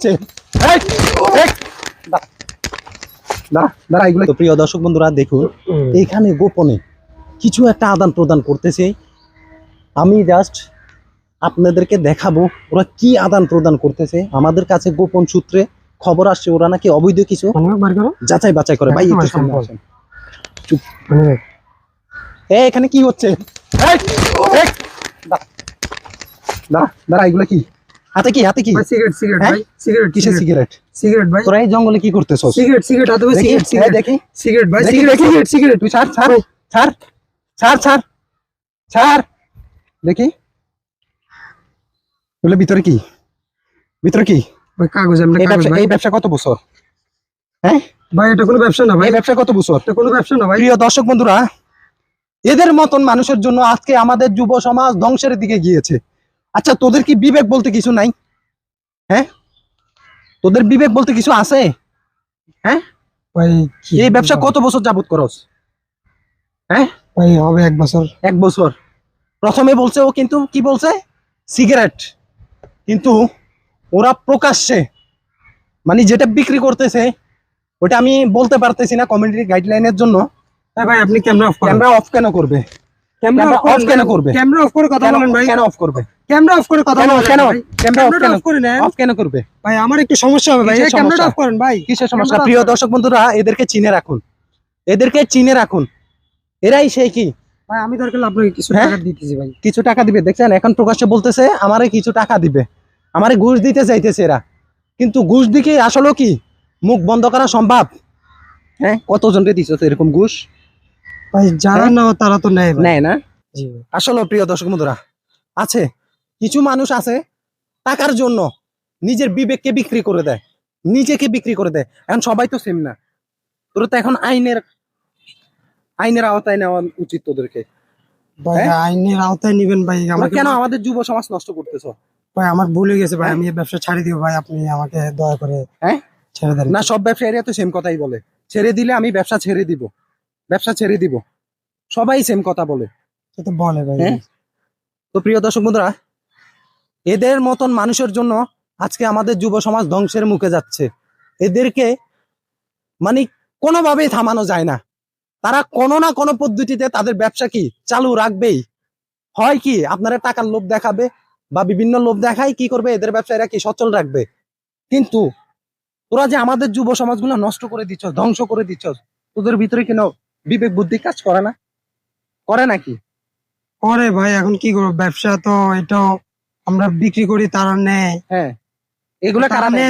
হচ্ছে? দাঁড়া এগুলো। তো প্রিয় দর্শক বন্ধুরা দেখুন, এখানে গোপনে কিছু একটা আদান প্রদান করতেছে। আমি জাস্ট আপনাদেরকে দেখাবো ওরা কি আদান প্রদান করতেছে। আমাদের কাছে গোপন সূত্রে খবর আসছে ওরা নাকি অবৈধ কিছু যাচাই বাছাই করে। ভাই একটু সামনে আসেন। চুপ। এখানে কি হচ্ছে? দাঁড়া এগুলো কি? হাতে কি সিগারেট ভাই, সিগারেট কিসের সিগারেট? সিগারেট ভাই। তোরা এই জঙ্গলে কি করতেছস? সিগারেট হাতে ভাই, সিগারেট দেখি সিগারেট ভাই, সিগারেট। তুই ছাড় দেখি বলে ভিতরে কি ভাই কাগজ। এই ব্যবসা কত বছর? হ্যাঁ ভাই এটা কোনো ব্যবসা না ভাই, এই ব্যবসা কত বছর? এটা কোনো ব্যবসা না ভাই। প্রিয় দর্শক বন্ধুরা, এদের মতন মানুষের জন্য আজকে আমাদের যুব সমাজ ধ্বংসের দিকে গিয়েছে। আচ্ছা তোদের কি বিবেক বলতে কিছু নাই? হ্যাঁ তোদের বিবেক বলতে কিছু আছে? হ্যাঁ ভাই এই ব্যবসা কত বছর যাবত করস? হ্যাঁ ভাই হবে 1 বছর। 1 বছর। প্রথমে বলছে ও, কিন্তু কি বলছে? সিগারেট। কিন্তু ওরা প্রকাশ্যে মানে যেটা বিক্রি করতেছে ওটা আমি বলতে পারতেছি না কমিউনিটি গাইডলাইনের জন্য। ভাই আপনি ক্যামেরা অফ কেন করবে? ক্যামেরা অফ কেন করবে? ক্যামেরা অফ করে কথা বলেন ভাই। কেন অফ করবে? ক্যামেরা অফ করে কথা বলেন কেন? ভাই। ক্যামেরা অফ করে নেন অফ কেন করবে? ভাই, আমার একটু সমস্যা হবে ভাই। কিসের ক্যামেরা সমস্যা? অফ করেন ভাই। কিসের সমস্যা? প্রিয় দর্শক বন্ধুরা এদেরকে চিনে রাখুন। এরাই সেই কি ভাই আমি দরকার আপনাকে কিছু টাকা দিতেছি ভাই। কিছু টাকা দিবে। দেখছেন এখন প্রকাশ্যে বলতেছে আমারে কিছু টাকা দিবে, আমারে ঘুষ দিতে চাইতেছে এরা। কিন্তু ঘুষ দিকে আসলে কি মুখ বন্ধ করা সম্ভব? হ্যাঁ কতজনকে দিছো তো এরকম ঘুষ? ভাই যারা না তারা তো নেয় না। জি আসলে প্রিয় দর্শক বন্ধুরা, আছে কিছু মানুষ আছে টাকার জন্য নিজের বিবেককে বিক্রি করে দেয়, নিজেকে বিক্রি করে দেয়। এখন সবাই তো সেম না। তোর তো এখন আইনের আওতায় নেওয়া উচিত তোদেরকে। ভাই আইনের আওতায় নিবেন ভাই। তোমরা কেন আমাদের যুব সমাজ নষ্ট করতেছো? ভাই আমার ভুল হয়ে গেছে ভাই, আমি এই ব্যবসা ছাড়ি দিব ভাই, আপনি আমাকে দয়া করে ছেড়ে দেন। না সব ব্যবসায়ীরা তো সেম কথাই বলে, ছেড়ে দিলে আমি ব্যবসা ছেড়ে দিব। সবাই সেম কথা বলে। তো বলে ভাই। তো প্রিয় দর্শক বন্ধুরা, এদের মতন মানুষের জন্য আজকে আমাদের যুব সমাজ ধ্বংসের মুখে যাচ্ছে। এদেরকে মানে কোনোভাবেই থামানো যায় না। তারা কোনো না কোনো পদ্ধতিতে তাদের ব্যবসা কি চালু রাখবেই। হয় কি আপনারা টাকার লোভ দেখাবে বা বিভিন্ন লোভ দেখায় কি করবে, এদের ব্যবসা এরা কি সচল রাখবে। কিন্তু তোরা যে আমাদের যুব সমাজগুলো নষ্ট করে দিচ্ছ, ধ্বংস করে দিচ্ছ, তোদের ভিতরে কেন বিবেক বুদ্ধি কাজ করে না? করে নাকি? করে ভাই, এখন কি করবো? ব্যবসা তো এটা আমরা বিক্রি করি, তারা নেয়। হ্যাঁ এগুলা কারা নেয়?